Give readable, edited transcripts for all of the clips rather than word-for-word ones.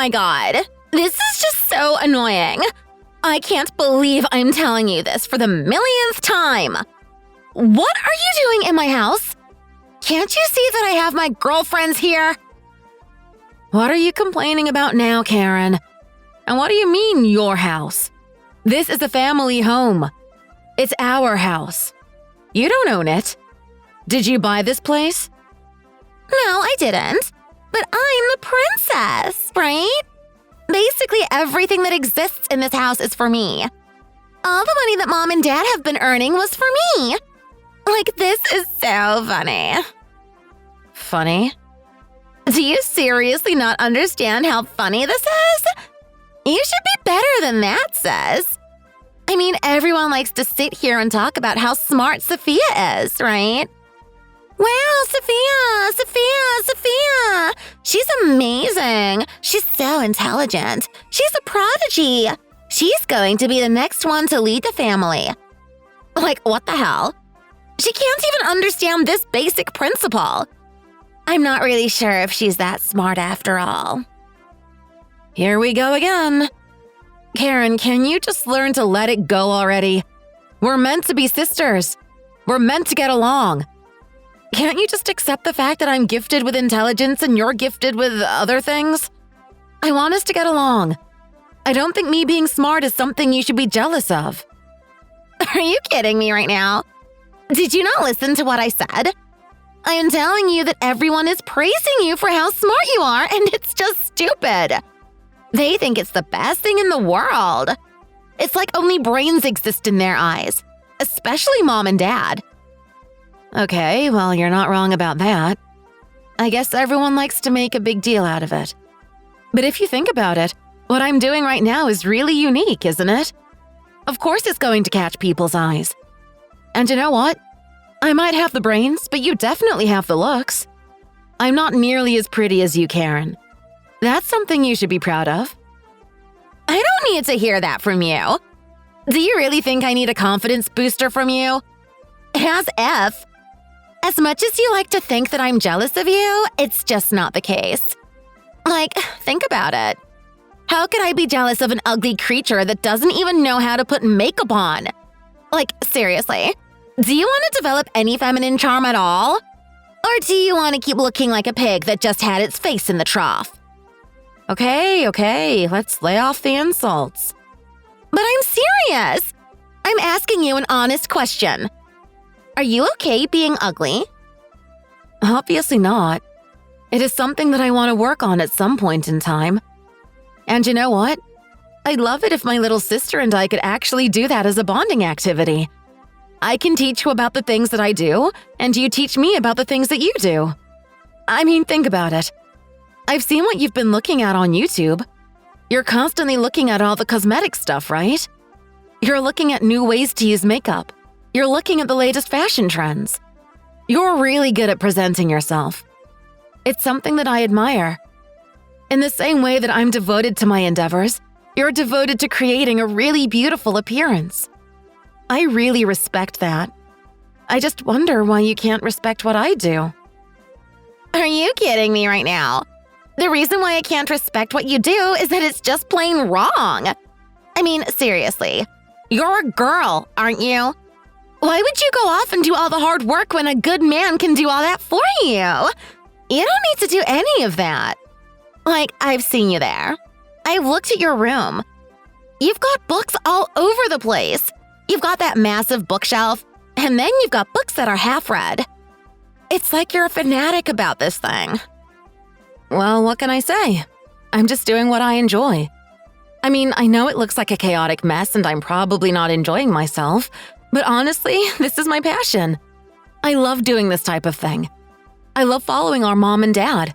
my god. This is just so annoying. I can't believe I'm telling you this for the millionth time. What are you doing in my house? Can't you see that I have my girlfriends here? What are you complaining about now, Karen? And what do you mean, your house? This is a family home. It's our house. You don't own it. Did you buy this place? No, I didn't. But I'm the princess, right? Basically, everything that exists in this house is for me. All the money that Mom and Dad have been earning was for me. Like, this is so funny. Funny? Do you seriously not understand how funny this is? You should be better than that, sis. I mean, everyone likes to sit here and talk about how smart Sophia is, right? Wow, Sophia! She's amazing. She's so intelligent. She's a prodigy. She's going to be the next one to lead the family. Like, what the hell? She can't even understand this basic principle. I'm not really sure if she's that smart after all. Here we go again. Karen, can you just learn to let it go already? We're meant to be sisters. We're meant to get along. Can't you just accept the fact that I'm gifted with intelligence and you're gifted with other things? I want us to get along. I don't think me being smart is something you should be jealous of. Are you kidding me right now? Did you not listen to what I said? I am telling you that everyone is praising you for how smart you are, and it's just stupid. They think it's the best thing in the world. It's like only brains exist in their eyes, especially Mom and Dad. Okay, well, you're not wrong about that. I guess everyone likes to make a big deal out of it. But if you think about it, what I'm doing right now is really unique, isn't it? Of course it's going to catch people's eyes. And you know what? I might have the brains, but you definitely have the looks. I'm not nearly as pretty as you, Karen. That's something you should be proud of. I don't need to hear that from you. Do you really think I need a confidence booster from you? As if. As much as you like to think that I'm jealous of you, it's just not the case. Like, think about it. How could I be jealous of an ugly creature that doesn't even know how to put makeup on? Like, seriously, do you want to develop any feminine charm at all? Or do you want to keep looking like a pig that just had its face in the trough? Okay, let's lay off the insults. But I'm serious. I'm asking you an honest question. Are you okay being ugly? Obviously not. It is something that I want to work on at some point in time. And you know what? I'd love it if my little sister and I could actually do that as a bonding activity. I can teach you about the things that I do, and you teach me about the things that you do. I mean, think about it. I've seen what you've been looking at on YouTube. You're constantly looking at all the cosmetic stuff, right? You're looking at new ways to use makeup. You're looking at the latest fashion trends. You're really good at presenting yourself. It's something that I admire. In the same way that I'm devoted to my endeavors, you're devoted to creating a really beautiful appearance. I really respect that. I just wonder why you can't respect what I do. Are you kidding me right now? The reason why I can't respect what you do is that it's just plain wrong. I mean, seriously, you're a girl, aren't you? Why would you go off and do all the hard work when a good man can do all that for you? You don't need to do any of that. Like, I've seen you there. I've looked at your room. You've got books all over the place. You've got that massive bookshelf, and then you've got books that are half-read. It's like you're a fanatic about this thing. Well, what can I say? I'm just doing what I enjoy. I mean, I know it looks like a chaotic mess and I'm probably not enjoying myself, but honestly, this is my passion. I love doing this type of thing. I love following our mom and dad.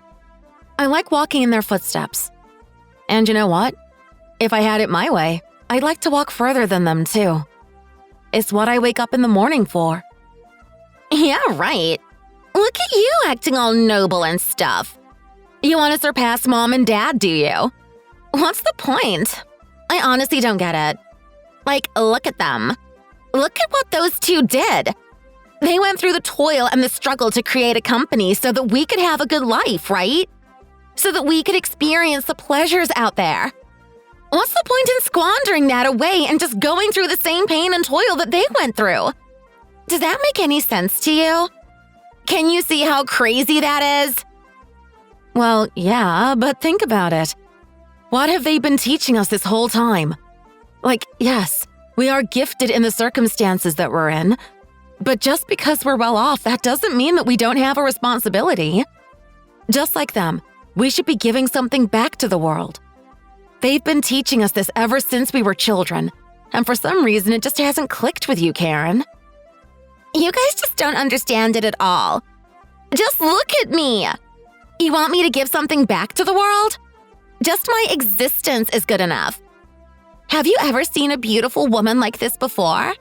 I like walking in their footsteps. And you know what? If I had it my way, I'd like to walk further than them too. It's what I wake up in the morning for. Yeah, right. Look at you acting all noble and stuff. You want to surpass mom and dad, do you? What's the point? I honestly don't get it. Like, look at them. Look at what those two did. They went through the toil and the struggle to create a company so that we could have a good life, right? so that we could experience the pleasures out there. What's the point in squandering that away and just going through the same pain and toil that they went through? Does that make any sense to you? Can you see how crazy that is? Well, yeah, but think about it. What have they been teaching us this whole time? Like, yes, we are gifted in the circumstances that we're in, but just because we're well off, that doesn't mean that we don't have a responsibility. Just like them, we should be giving something back to the world. They've been teaching us this ever since we were children, and for some reason it just hasn't clicked with you, Karen. You guys just don't understand it at all. Just look at me. You want me to give something back to the world? Just my existence is good enough. Have you ever seen a beautiful woman like this before?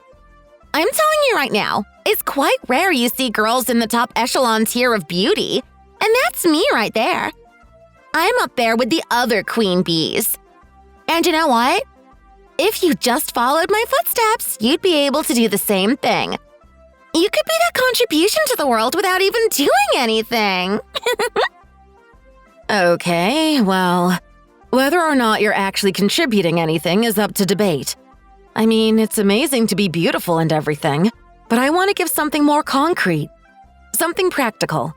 I'm telling you right now, it's quite rare you see girls in the top echelon tier of beauty, and that's me right there. I'm up there with the other queen bees. And you know what? If you just followed my footsteps, you'd be able to do the same thing. You could be that contribution to the world without even doing anything. Okay, well, whether or not you're actually contributing anything is up to debate. I mean, it's amazing to be beautiful and everything, but I want to give something more concrete, something practical.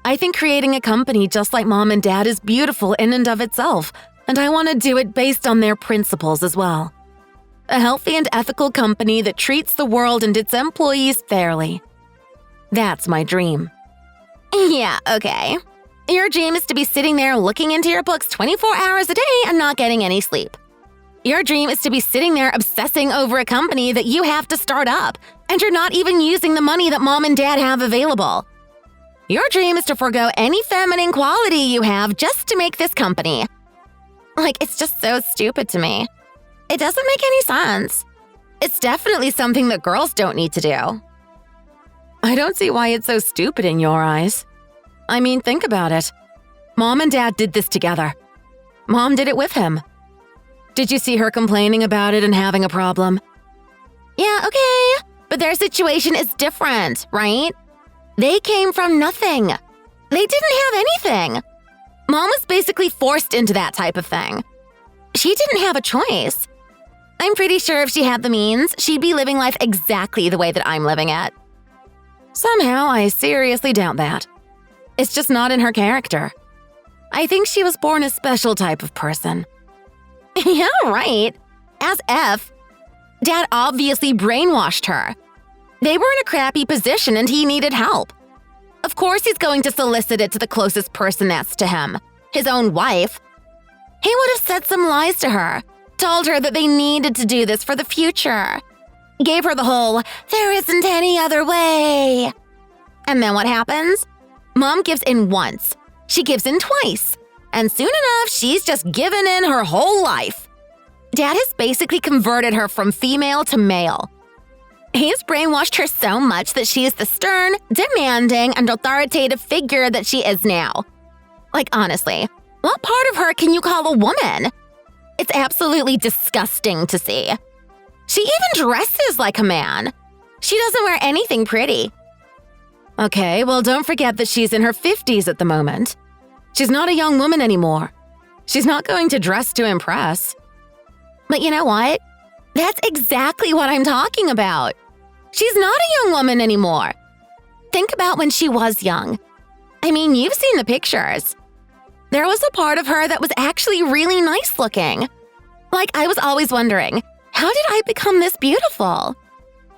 I think creating a company just like Mom and Dad is beautiful in and of itself, and I want to do it based on their principles as well. A healthy and ethical company that treats the world and its employees fairly. That's my dream. Yeah, okay. Your dream is to be sitting there looking into your books 24 hours a day and not getting any sleep. Your dream is to be sitting there obsessing over a company that you have to start up, and you're not even using the money that Mom and Dad have available. Your dream is to forego any feminine quality you have just to make this company. Like, it's just so stupid to me. It doesn't make any sense. It's definitely something that girls don't need to do. I don't see why it's so stupid in your eyes. I mean, think about it. Mom and Dad did this together. Mom did it with him. Did you see her complaining about it and having a problem? Yeah, okay, but their situation is different, right? They came from nothing. They didn't have anything. Mom was basically forced into that type of thing. She didn't have a choice. I'm pretty sure if she had the means, she'd be living life exactly the way that I'm living it. Somehow, I seriously doubt that. It's just not in her character. I think she was born a special type of person. Yeah, right. As F, Dad obviously brainwashed her. They were in a crappy position and he needed help. Of course he's going to solicit it to the closest person that's to him, his own wife. He would have said some lies to her, told her that they needed to do this for the future. Gave her the whole, there isn't any other way. And then what happens? Mom gives in once. She gives in twice. And soon enough, she's just given in her whole life. Dad has basically converted her from female to male. He's brainwashed her so much that she is the stern, demanding, and authoritative figure that she is now. Like, honestly, what part of her can you call a woman? It's absolutely disgusting to see. She even dresses like a man. She doesn't wear anything pretty. Okay, well, don't forget that she's in her 50s at the moment. She's not a young woman anymore. She's not going to dress to impress. But you know what? That's exactly what I'm talking about. She's not a young woman anymore. Think about when she was young. I mean, you've seen the pictures. There was a part of her that was actually really nice looking. Like, I was always wondering, how did I become this beautiful?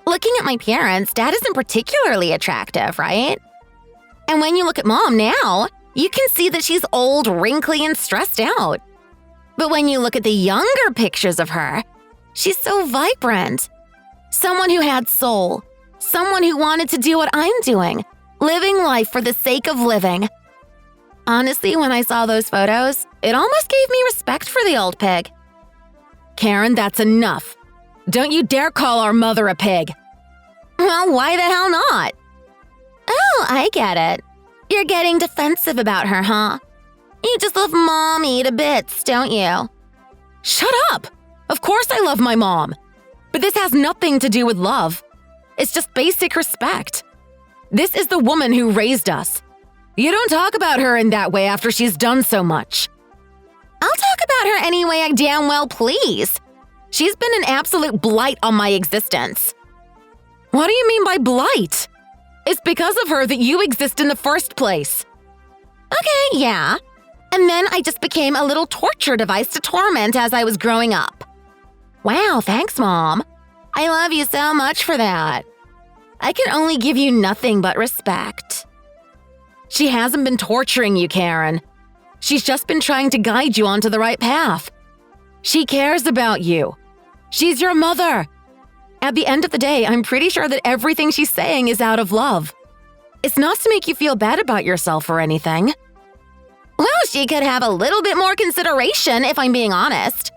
Looking at my parents, Dad isn't particularly attractive, right? And when you look at Mom now, you can see that she's old, wrinkly, and stressed out. But when you look at the younger pictures of her, she's so vibrant. Someone who had soul. Someone who wanted to do what I'm doing, living life for the sake of living. Honestly, when I saw those photos, it almost gave me respect for the old pig. Karen, that's enough. Don't you dare call our mother a pig. Well, why the hell not? Oh, I get it. You're getting defensive about her, huh? You just love Mommy to bits, don't you? Shut up! Of course I love my mom. But this has nothing to do with love. It's just basic respect. This is the woman who raised us. You don't talk about her in that way after she's done so much. I'll talk about her any way I damn well please. She's been an absolute blight on my existence. What do you mean by blight? It's because of her that you exist in the first place. Okay, yeah. And then I just became a little torture device to torment as I was growing up. Wow, thanks, Mom. I love you so much for that. I can only give you nothing but respect. She hasn't been torturing you, Karen. She's just been trying to guide you onto the right path. She cares about you. She's your mother. At the end of the day, I'm pretty sure that everything she's saying is out of love. It's not to make you feel bad about yourself or anything. Well, she could have a little bit more consideration if I'm being honest.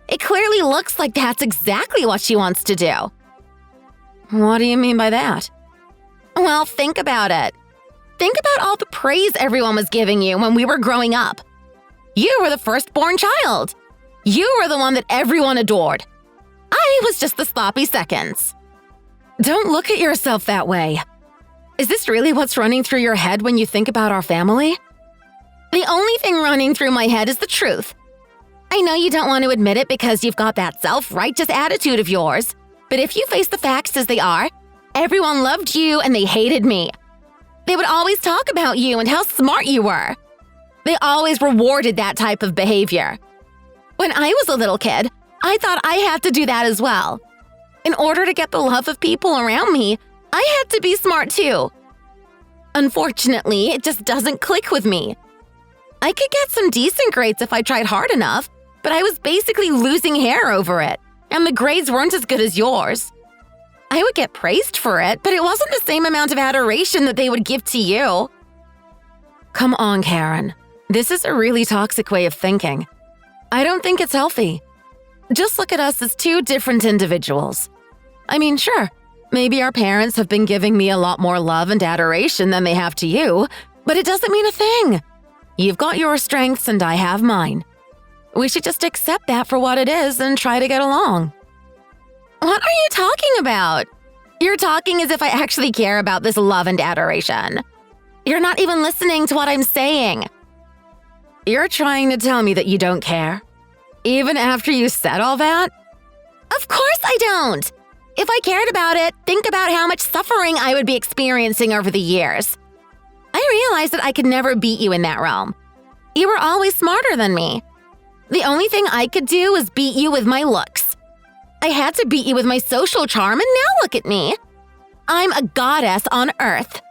It clearly looks like that's exactly what she wants to do. What do you mean by that? Well, think about it. Think about all the praise everyone was giving you when we were growing up. You were the firstborn child. You were the one that everyone adored. I was just the sloppy seconds. Don't look at yourself that way. Is this really what's running through your head when you think about our family? The only thing running through my head is the truth. I know you don't want to admit it because you've got that self-righteous attitude of yours, but if you face the facts as they are, everyone loved you and they hated me. They would always talk about you and how smart you were. They always rewarded that type of behavior. When I was a little kid, I thought I had to do that as well. In order to get the love of people around me, I had to be smart too. Unfortunately, it just doesn't click with me. I could get some decent grades if I tried hard enough, but I was basically losing hair over it, and the grades weren't as good as yours. I would get praised for it, but it wasn't the same amount of adoration that they would give to you. Come on, Karen. This is a really toxic way of thinking. I don't think it's healthy. Just look at us as two different individuals. I mean, sure, maybe our parents have been giving me a lot more love and adoration than they have to you, but it doesn't mean a thing. You've got your strengths and I have mine. We should just accept that for what it is and try to get along. What are you talking about? You're talking as if I actually care about this love and adoration. You're not even listening to what I'm saying. You're trying to tell me that you don't care? Even after you said all that? Of course I don't! If I cared about it, think about how much suffering I would be experiencing over the years. I realized that I could never beat you in that realm. You were always smarter than me. The only thing I could do was beat you with my looks. I had to beat you with my social charm, and now look at me. I'm a goddess on Earth.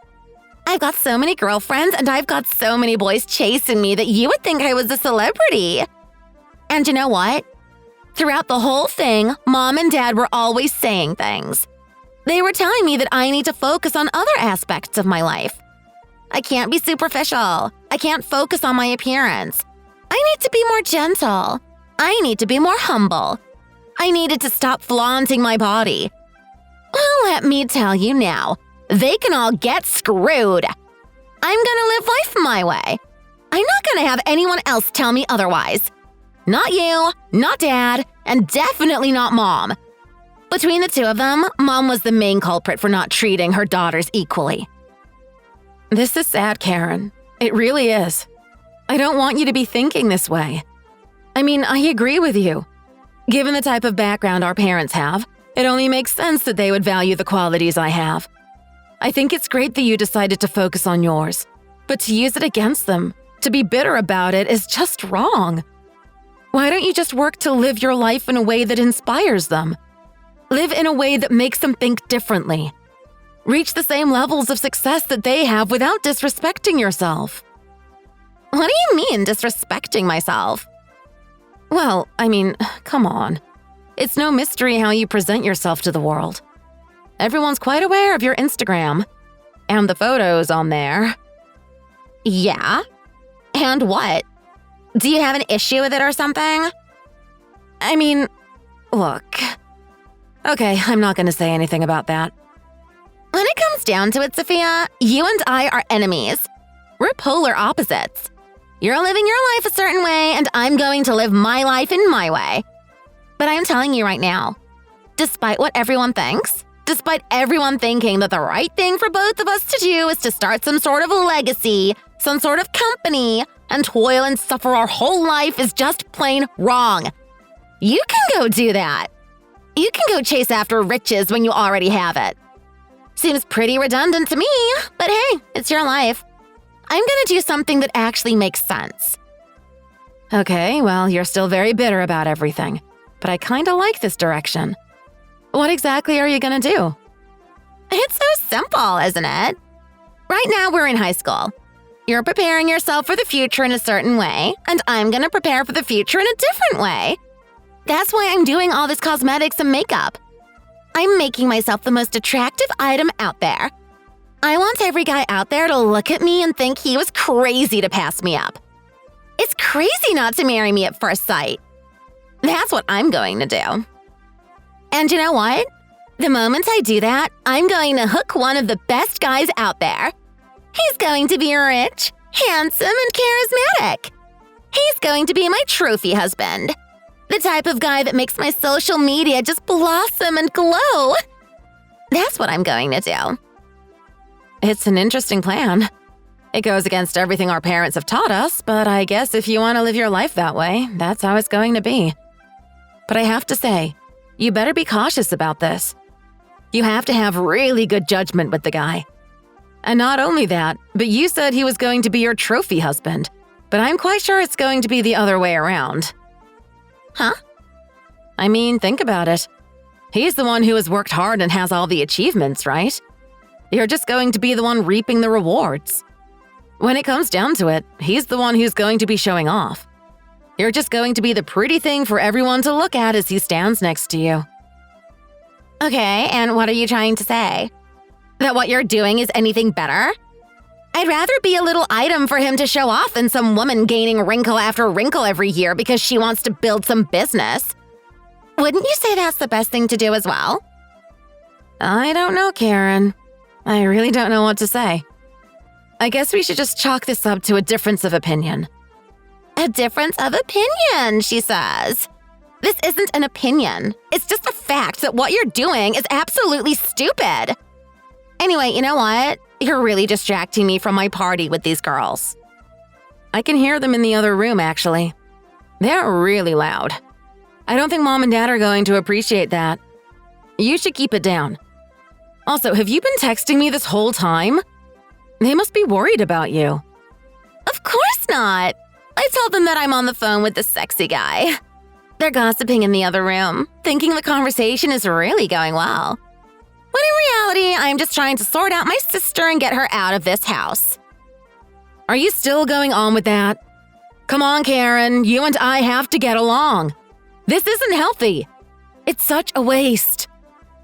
I've got so many girlfriends, and I've got so many boys chasing me that you would think I was a celebrity. And you know what? Throughout the whole thing, Mom and Dad were always saying things. They were telling me that I need to focus on other aspects of my life. I can't be superficial. I can't focus on my appearance. I need to be more gentle. I need to be more humble. I needed to stop flaunting my body. Well, let me tell you now, they can all get screwed. I'm gonna live life my way. I'm not gonna have anyone else tell me otherwise. Not you, not Dad, and definitely not Mom. Between the two of them, Mom was the main culprit for not treating her daughters equally. This is sad, Karen. It really is. I don't want you to be thinking this way. I mean, I agree with you. Given the type of background our parents have, it only makes sense that they would value the qualities I have. I think it's great that you decided to focus on yours, but to use it against them, to be bitter about it, is just wrong. Why don't you just work to live your life in a way that inspires them? Live in a way that makes them think differently. Reach the same levels of success that they have without disrespecting yourself. What do you mean, disrespecting myself? Well, I mean, come on. It's no mystery how you present yourself to the world. Everyone's quite aware of your Instagram. And the photos on there. Yeah? And what? Do you have an issue with it or something? I mean, look. Okay, I'm not going to say anything about that. When it comes down to it, Sophia, you and I are enemies. We're polar opposites. You're living your life a certain way, and I'm going to live my life in my way. But I'm telling you right now, despite what everyone thinks, despite everyone thinking that the right thing for both of us to do is to start some sort of legacy, some sort of company and toil and suffer our whole life is just plain wrong. You can go do that. You can go chase after riches when you already have it. Seems pretty redundant to me, but hey, it's your life. I'm gonna do something that actually makes sense. Okay, well, you're still very bitter about everything, but I kinda like this direction. What exactly are you gonna do? It's so simple, isn't it? Right now, we're in high school. You're preparing yourself for the future in a certain way, and I'm gonna prepare for the future in a different way. That's why I'm doing all this cosmetics and makeup. I'm making myself the most attractive item out there. I want every guy out there to look at me and think he was crazy to pass me up. It's crazy not to marry me at first sight. That's what I'm going to do. And you know what? The moment I do that, I'm going to hook one of the best guys out there. He's going to be rich, handsome, and charismatic. He's going to be my trophy husband. The type of guy that makes my social media just blossom and glow. That's what I'm going to do. It's an interesting plan. It goes against everything our parents have taught us, but I guess if you want to live your life that way, that's how it's going to be. But I have to say, you better be cautious about this. You have to have really good judgment with the guy. And not only that, but you said he was going to be your trophy husband, but I'm quite sure it's going to be the other way around. Huh? I mean, think about it. He's the one who has worked hard and has all the achievements, right? You're just going to be the one reaping the rewards. When it comes down to it, he's the one who's going to be showing off. You're just going to be the pretty thing for everyone to look at as he stands next to you. Okay, and what are you trying to say? That what you're doing is anything better? I'd rather be a little item for him to show off than some woman gaining wrinkle after wrinkle every year because she wants to build some business. Wouldn't you say that's the best thing to do as well? I don't know, Karen. I really don't know what to say. I guess we should just chalk this up to a difference of opinion. A difference of opinion, she says. This isn't an opinion. It's just a fact that what you're doing is absolutely stupid. Anyway, you know what? You're really distracting me from my party with these girls. I can hear them in the other room, actually. They're really loud. I don't think Mom and Dad are going to appreciate that. You should keep it down. Also, have you been texting me this whole time? They must be worried about you. Of course not. I told them that I'm on the phone with the sexy guy. They're gossiping in the other room, thinking the conversation is really going well. When in reality, I'm just trying to sort out my sister and get her out of this house. Are you still going on with that? Come on, Karen, you and I have to get along. This isn't healthy. It's such a waste.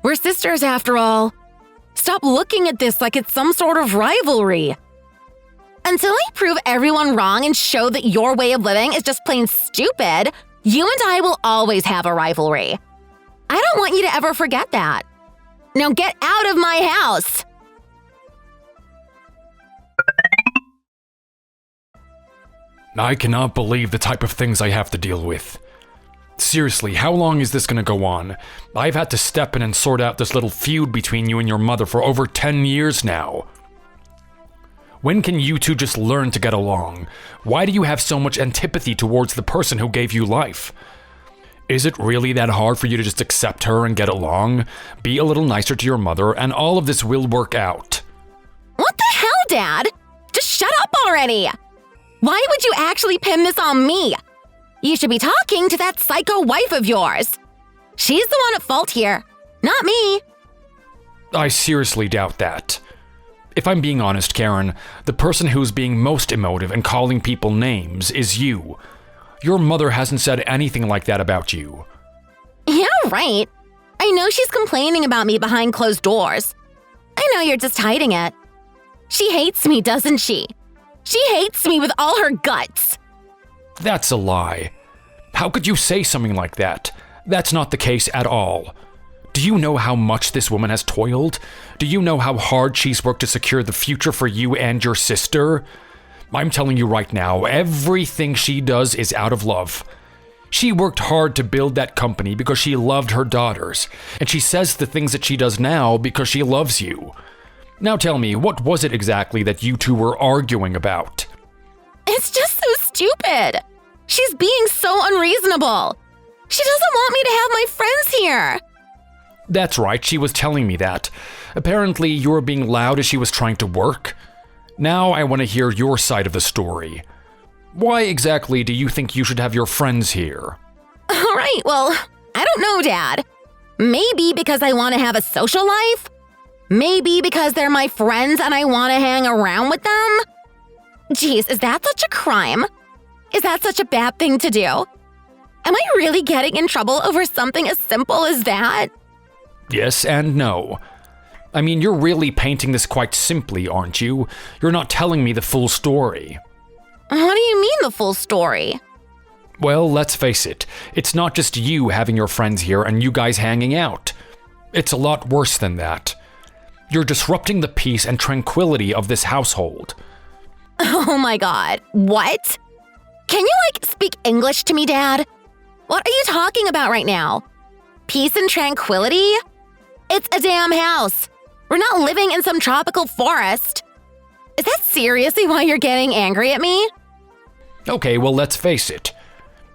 We're sisters after all. Stop looking at this like it's some sort of rivalry. Until I prove everyone wrong and show that your way of living is just plain stupid, you and I will always have a rivalry. I don't want you to ever forget that. Now get out of my house! I cannot believe the type of things I have to deal with. Seriously, how long is this gonna go on? I've had to step in and sort out this little feud between you and your mother for over 10 years now. When can you two just learn to get along? Why do you have so much antipathy towards the person who gave you life? Is it really that hard for you to just accept her and get along? Be a little nicer to your mother and all of this will work out. What the hell, Dad? Just shut up already! Why would you actually pin this on me? You should be talking to that psycho wife of yours. She's the one at fault here, not me. I seriously doubt that. If I'm being honest, Karen, the person who's being most emotive and calling people names is you. Your mother hasn't said anything like that about you. Yeah, right. I know she's complaining about me behind closed doors. I know you're just hiding it. She hates me, doesn't she? She hates me with all her guts. That's a lie. How could you say something like that? That's not the case at all. Do you know how much this woman has toiled? Do you know how hard she's worked to secure the future for you and your sister? I'm telling you right now, everything she does is out of love. She worked hard to build that company because she loved her daughters, and she says the things that she does now because she loves you. Now tell me, what was it exactly that you two were arguing about? stupid. She's being so unreasonable. She doesn't want me to have my friends here. That's right, she was telling me that. Apparently, you were being loud as she was trying to work. Now I want to hear your side of the story. Why exactly do you think you should have your friends here? All right, well, I don't know, Dad. Maybe because I want to have a social life? Maybe because they're my friends and I want to hang around with them? Geez, is that such a crime? Is that such a bad thing to do? Am I really getting in trouble over something as simple as that? Yes and no. I mean, you're really painting this quite simply, aren't you? You're not telling me the full story. What do you mean the full story? Well, let's face it. It's not just you having your friends here and you guys hanging out. It's a lot worse than that. You're disrupting the peace and tranquility of this household. Oh my God, what? Can you, speak English to me, Dad? What are you talking about right now? Peace and tranquility? It's a damn house. We're not living in some tropical forest. Is that seriously why you're getting angry at me? Okay, well, let's face it.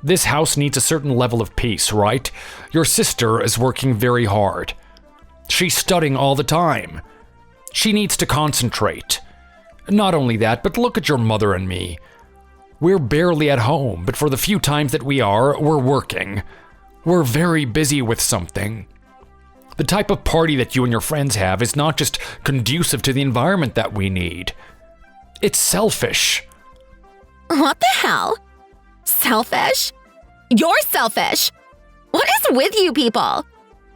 This house needs a certain level of peace, right? Your sister is working very hard. She's studying all the time. She needs to concentrate. Not only that, but look at your mother and me. We're barely at home, but for the few times that we are, we're working. We're very busy with something. The type of party that you and your friends have is not just conducive to the environment that we need. It's selfish. What the hell? Selfish? You're selfish. What is with you people?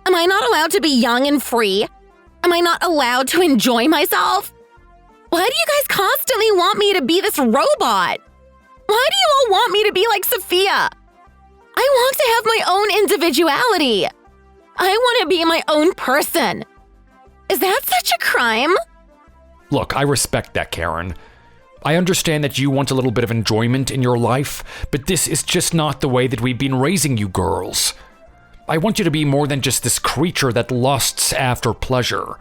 Am I not allowed to be young and free? Am I not allowed to enjoy myself? Why do you guys constantly want me to be this robot? Why do you all want me to be like Sophia? I want to have my own individuality. I want to be my own person. Is that such a crime? Look, I respect that, Karen. I understand that you want a little bit of enjoyment in your life, but this is just not the way that we've been raising you girls. I want you to be more than just this creature that lusts after pleasure.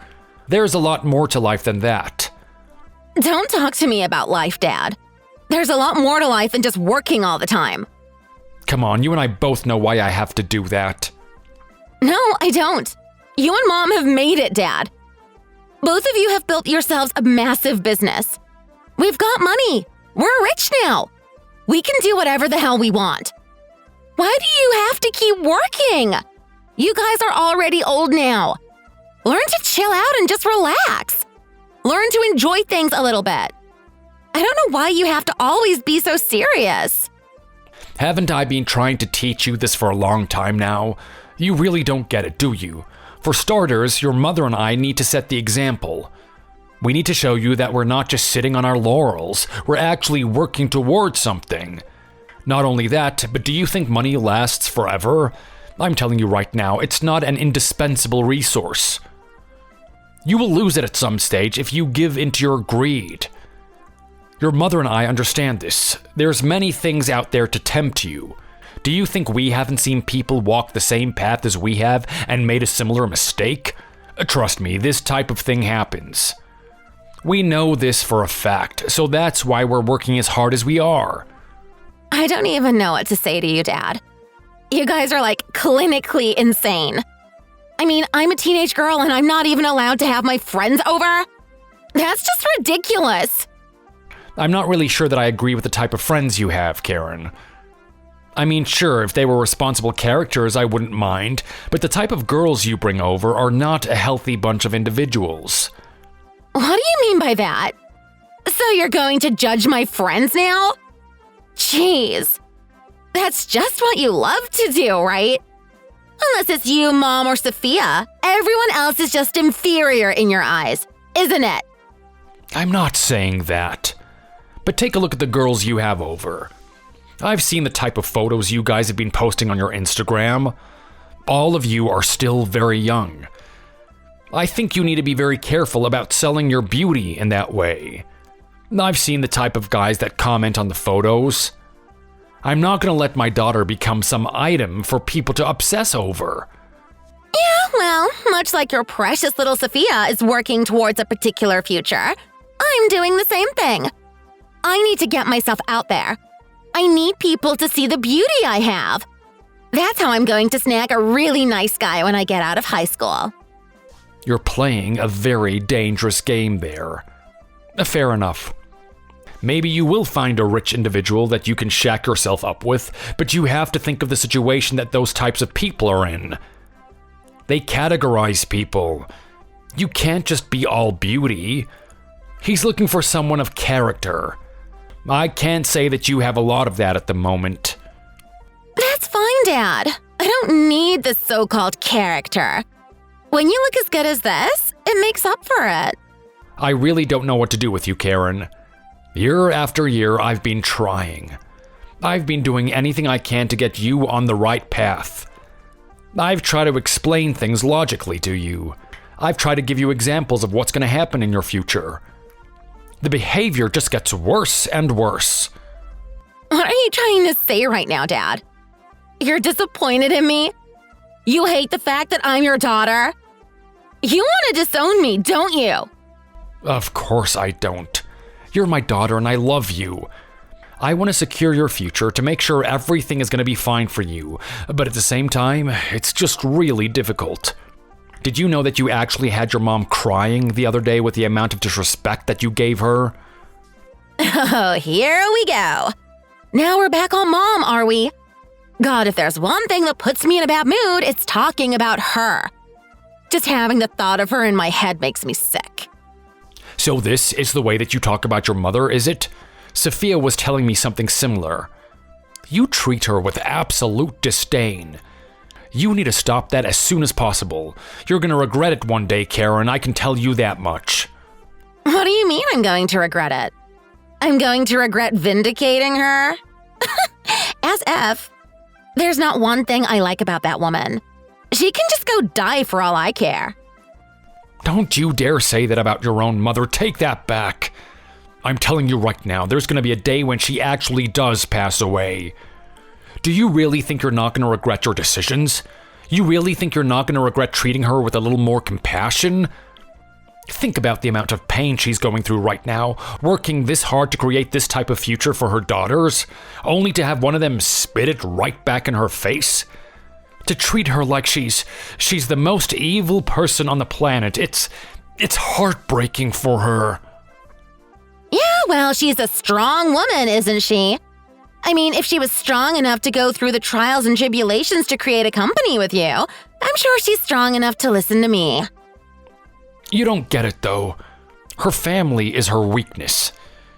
There's a lot more to life than that. Don't talk to me about life, Dad. There's a lot more to life than just working all the time. Come on, you and I both know why I have to do that. No, I don't. You and Mom have made it, Dad. Both of you have built yourselves a massive business. We've got money. We're rich now. We can do whatever the hell we want. Why do you have to keep working? You guys are already old now. Learn to chill out and just relax. Learn to enjoy things a little bit. I don't know why you have to always be so serious. Haven't I been trying to teach you this for a long time now? You really don't get it, do you? For starters, your mother and I need to set the example. We need to show you that we're not just sitting on our laurels, we're actually working towards something. Not only that, but do you think money lasts forever? I'm telling you right now, it's not an indispensable resource. You will lose it at some stage if you give into your greed. Your mother and I understand this. There's many things out there to tempt you. Do you think we haven't seen people walk the same path as we have and made a similar mistake? Trust me, this type of thing happens. We know this for a fact, so that's why we're working as hard as we are. I don't even know what to say to you, Dad. You guys are clinically insane. I mean, I'm a teenage girl and I'm not even allowed to have my friends over? That's just ridiculous. I'm not really sure that I agree with the type of friends you have, Karen. I mean, sure, if they were responsible characters, I wouldn't mind, but the type of girls you bring over are not a healthy bunch of individuals. What do you mean by that? So you're going to judge my friends now? Jeez. That's just what you love to do, right? Unless it's you, Mom, or Sophia, everyone else is just inferior in your eyes, isn't it? I'm not saying that. But take a look at the girls you have over. I've seen the type of photos you guys have been posting on your Instagram. All of you are still very young. I think you need to be very careful about selling your beauty in that way. I've seen the type of guys that comment on the photos. I'm not going to let my daughter become some item for people to obsess over. Yeah, well, much like your precious little Sophia is working towards a particular future, I'm doing the same thing. I need to get myself out there. I need people to see the beauty I have. That's how I'm going to snag a really nice guy when I get out of high school. You're playing a very dangerous game there. Fair enough. Maybe you will find a rich individual that you can shack yourself up with, but you have to think of the situation that those types of people are in. They categorize people. You can't just be all beauty. He's looking for someone of character. I can't say that you have a lot of that at the moment. That's fine, Dad. I don't need this so-called character. When you look as good as this, it makes up for it. I really don't know what to do with you, Karen. Year after year, I've been trying. I've been doing anything I can to get you on the right path. I've tried to explain things logically to you. I've tried to give you examples of what's going to happen in your future. The behavior just gets worse and worse. What are you trying to say right now, Dad? You're disappointed in me? You hate the fact that I'm your daughter? You want to disown me, don't you? Of course I don't. You're my daughter and I love you. I want to secure your future to make sure everything is going to be fine for you, but at the same time, it's just really difficult. Did you know that you actually had your mom crying the other day with the amount of disrespect that you gave her? Oh, here we go. Now we're back on Mom, are we? God, if there's one thing that puts me in a bad mood, it's talking about her. Just having the thought of her in my head makes me sick. So this is the way that you talk about your mother, is it? Sophia was telling me something similar. You treat her with absolute disdain. You need to stop that as soon as possible. You're going to regret it one day, Karen, I can tell you that much. What do you mean I'm going to regret it? I'm going to regret vindicating her? As if. There's not one thing I like about that woman. She can just go die for all I care. Don't you dare say that about your own mother. Take that back. I'm telling you right now, there's going to be a day when she actually does pass away. Do you really think you're not going to regret your decisions? You really think you're not going to regret treating her with a little more compassion? Think about the amount of pain she's going through right now, working this hard to create this type of future for her daughters, only to have one of them spit it right back in her face. To treat her like she's the most evil person on the planet. It's heartbreaking for her. Yeah, well, she's a strong woman, isn't she? I mean, if she was strong enough to go through the trials and tribulations to create a company with you, I'm sure she's strong enough to listen to me. You don't get it, though. Her family is her weakness.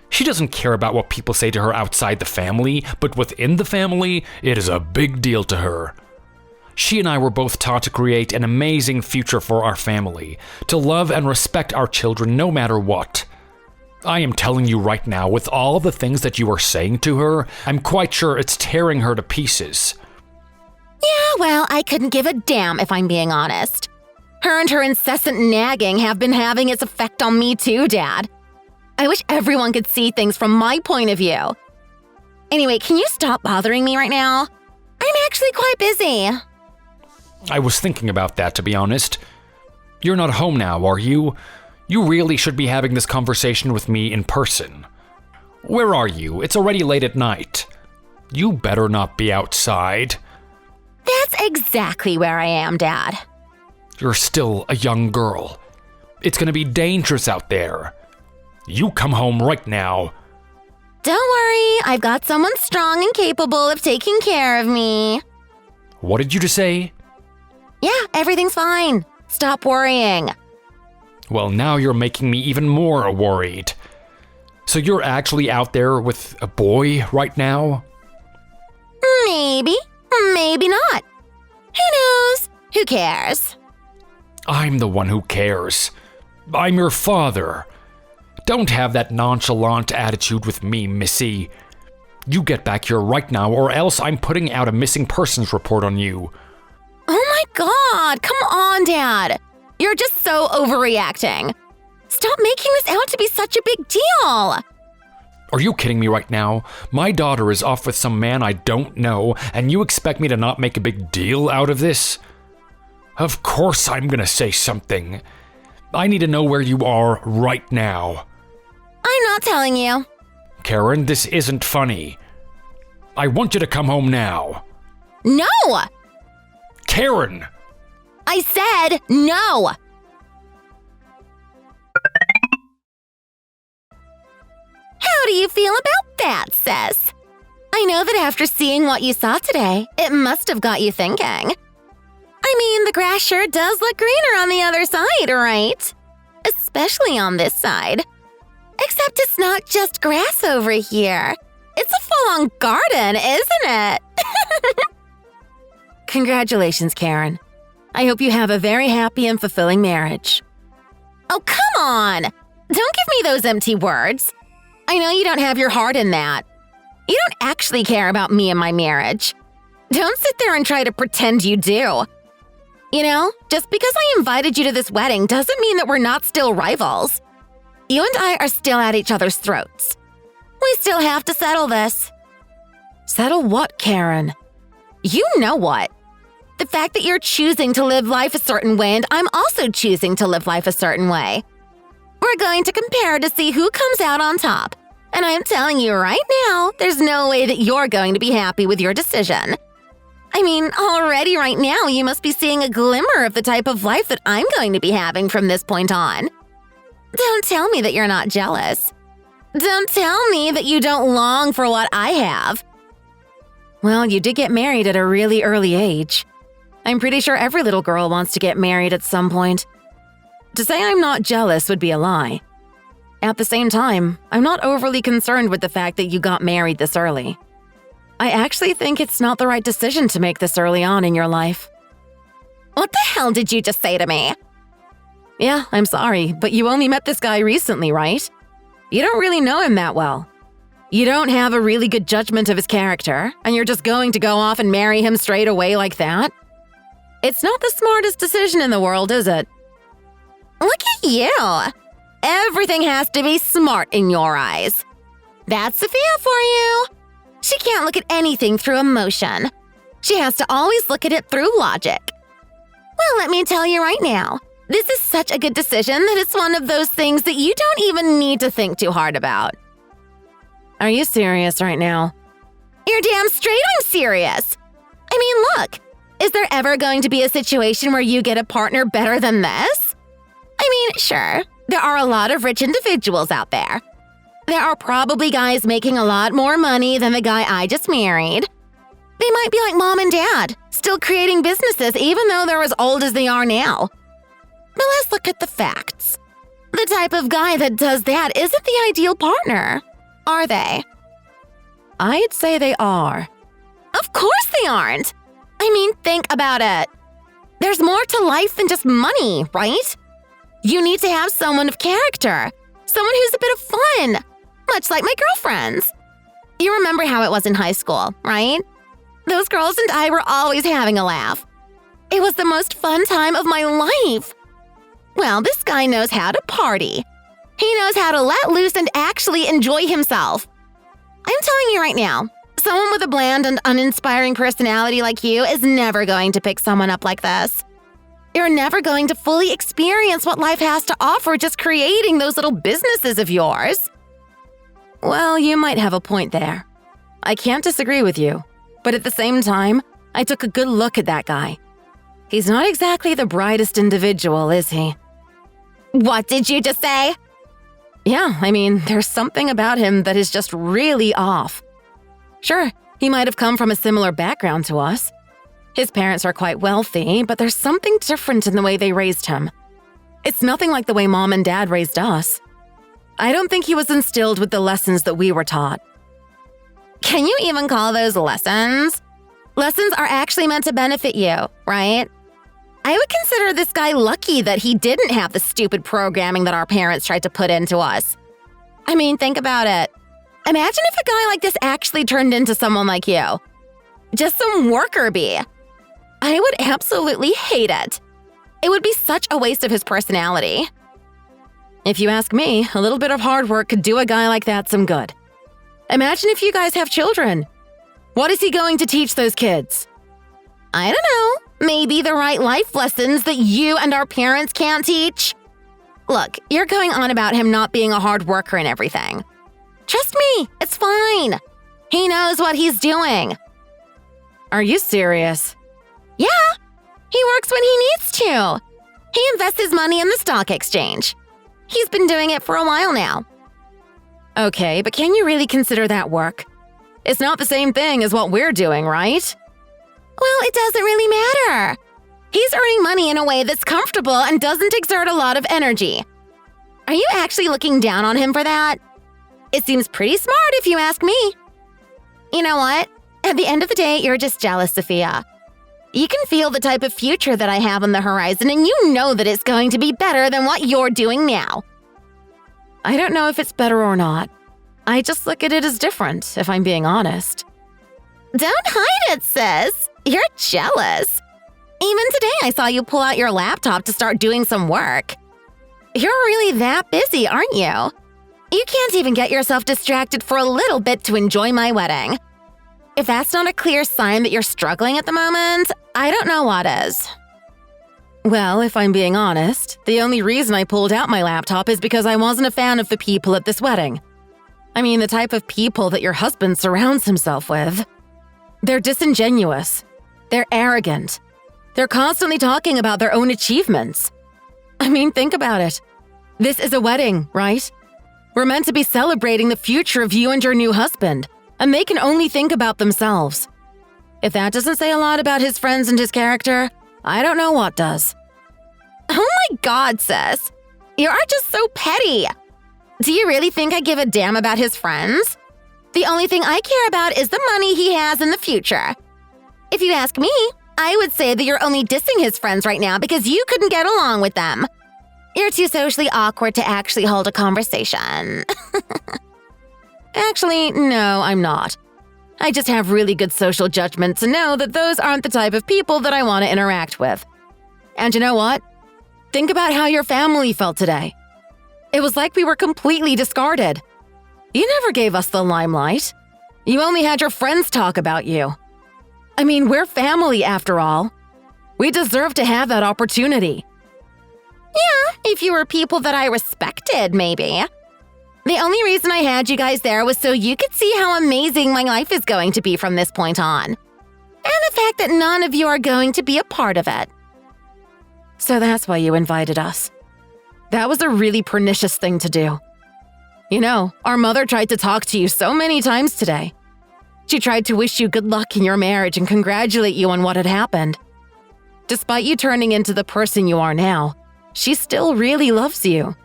She doesn't care about what people say to her outside the family, but within the family, it is a big deal to her. She and I were both taught to create an amazing future for our family, to love and respect our children no matter what. I am telling you right now, with all the things that you are saying to her, I'm quite sure it's tearing her to pieces. Yeah, well, I couldn't give a damn if I'm being honest. Her and her incessant nagging have been having its effect on me too, Dad. I wish everyone could see things from my point of view. Anyway, can you stop bothering me right now? I'm actually quite busy. I was thinking about that, to be honest. You're not home now, are you? You really should be having this conversation with me in person. Where are you? It's already late at night. You better not be outside. That's exactly where I am, Dad. You're still a young girl. It's gonna be dangerous out there. You come home right now. Don't worry, I've got someone strong and capable of taking care of me. What did you just say? Yeah, everything's fine. Stop worrying. Well, now you're making me even more worried. So you're actually out there with a boy right now? Maybe, maybe not. Who knows? Who cares? I'm the one who cares. I'm your father. Don't have that nonchalant attitude with me, Missy. You get back here right now, or else I'm putting out a missing persons report on you. Oh my God, come on, Dad. You're just so overreacting. Stop making this out to be such a big deal. Are you kidding me right now? My daughter is off with some man I don't know, and you expect me to not make a big deal out of this? Of course I'm gonna say something. I need to know where you are right now. I'm not telling you. Karen, this isn't funny. I want you to come home now. No! Karen! I said no! How do you feel about that, sis? I know that after seeing what you saw today, it must have got you thinking. I mean, the grass sure does look greener on the other side, right? Especially on this side. Except it's not just grass over here. It's a full-on garden, isn't it? Congratulations, Karen. I hope you have a very happy and fulfilling marriage. Oh, come on! Don't give me those empty words. I know you don't have your heart in that. You don't actually care about me and my marriage. Don't sit there and try to pretend you do. You know, just because I invited you to this wedding doesn't mean that we're not still rivals. You and I are still at each other's throats. We still have to settle this. Settle what, Karen? You know what. The fact that you're choosing to live life a certain way and I'm also choosing to live life a certain way. We're going to compare to see who comes out on top. And I'm telling you right now, there's no way that you're going to be happy with your decision. I mean, already right now you must be seeing a glimmer of the type of life that I'm going to be having from this point on. Don't tell me that you're not jealous. Don't tell me that you don't long for what I have. Well, you did get married at a really early age. I'm pretty sure every little girl wants to get married at some point. To say I'm not jealous would be a lie. At the same time, I'm not overly concerned with the fact that you got married this early. I actually think it's not the right decision to make this early on in your life. What the hell did you just say to me? Yeah, I'm sorry, but you only met this guy recently, right? You don't really know him that well. You don't have a really good judgment of his character, and you're just going to go off and marry him straight away like that? It's not the smartest decision in the world, is it? Look at you! Everything has to be smart in your eyes. That's Sophia for you. She can't look at anything through emotion. She has to always look at it through logic. Well, let me tell you right now, this is such a good decision that it's one of those things that you don't even need to think too hard about. Are you serious right now? You're damn straight I'm serious. I mean, look, is there ever going to be a situation where you get a partner better than this? I mean, sure, there are a lot of rich individuals out there. There are probably guys making a lot more money than the guy I just married. They might be like mom and dad, still creating businesses even though they're as old as they are now. But let's look at the facts. The type of guy that does that isn't the ideal partner, are they? I'd say they are. Of course they aren't. I mean, think about it. There's more to life than just money, right? You need to have someone of character, someone who's a bit of fun, much like my girlfriends. You remember how it was in high school, right? Those girls and I were always having a laugh. It was the most fun time of my life. Well, this guy knows how to party. He knows how to let loose and actually enjoy himself. I'm telling you right now, someone with a bland and uninspiring personality like you is never going to pick someone up like this. You're never going to fully experience what life has to offer just creating those little businesses of yours. Well, you might have a point there. I can't disagree with you, but at the same time, I took a good look at that guy. He's not exactly the brightest individual, is he? What did you just say? Yeah, I mean, there's something about him that is just really off. Sure, he might have come from a similar background to us. His parents are quite wealthy, but there's something different in the way they raised him. It's nothing like the way mom and dad raised us. I don't think he was instilled with the lessons that we were taught. Can you even call those lessons? Lessons are actually meant to benefit you, right? I would consider this guy lucky that he didn't have the stupid programming that our parents tried to put into us. I mean, think about it. Imagine if a guy like this actually turned into someone like you. Just some worker bee. I would absolutely hate it. It would be such a waste of his personality. If you ask me, a little bit of hard work could do a guy like that some good. Imagine if you guys have children. What is he going to teach those kids? I don't know. Maybe the right life lessons that you and our parents can't teach? Look, you're going on about him not being a hard worker and everything. Trust me, it's fine. He knows what he's doing. Are you serious? Yeah, he works when he needs to. He invests his money in the stock exchange. He's been doing it for a while now. Okay, but can you really consider that work? It's not the same thing as what we're doing, right? Well, it doesn't really matter. He's earning money in a way that's comfortable and doesn't exert a lot of energy. Are you actually looking down on him for that? It seems pretty smart if you ask me. You know what? At the end of the day, you're just jealous, Sophia. You can feel the type of future that I have on the horizon, and you know that it's going to be better than what you're doing now. I don't know if it's better or not. I just look at it as different, if I'm being honest. Don't hide it, sis. You're jealous. Even today, I saw you pull out your laptop to start doing some work. You're really that busy, aren't you? You can't even get yourself distracted for a little bit to enjoy my wedding. If that's not a clear sign that you're struggling at the moment, I don't know what is. Well, if I'm being honest, the only reason I pulled out my laptop is because I wasn't a fan of the people at this wedding. I mean, the type of people that your husband surrounds himself with. They're disingenuous. They're arrogant. They're constantly talking about their own achievements. I mean, think about it. This is a wedding, right? We're meant to be celebrating the future of you and your new husband, and they can only think about themselves. If that doesn't say a lot about his friends and his character, I don't know what does. Oh my God, sis. You are just so petty. Do you really think I give a damn about his friends? The only thing I care about is the money he has in the future. If you ask me, I would say that you're only dissing his friends right now because you couldn't get along with them. You're too socially awkward to actually hold a conversation. Actually, no, I'm not. I just have really good social judgment to know that those aren't the type of people that I want to interact with. And you know what? Think about how your family felt today. It was like we were completely discarded. You never gave us the limelight. You only had your friends talk about you. I mean, we're family after all. We deserve to have that opportunity. Yeah, if you were people that I respected, maybe. The only reason I had you guys there was so you could see how amazing my life is going to be from this point on. And the fact that none of you are going to be a part of it. So that's why you invited us. That was a really pernicious thing to do. You know, our mother tried to talk to you so many times today. She tried to wish you good luck in your marriage and congratulate you on what had happened. Despite you turning into the person you are now, she still really loves you.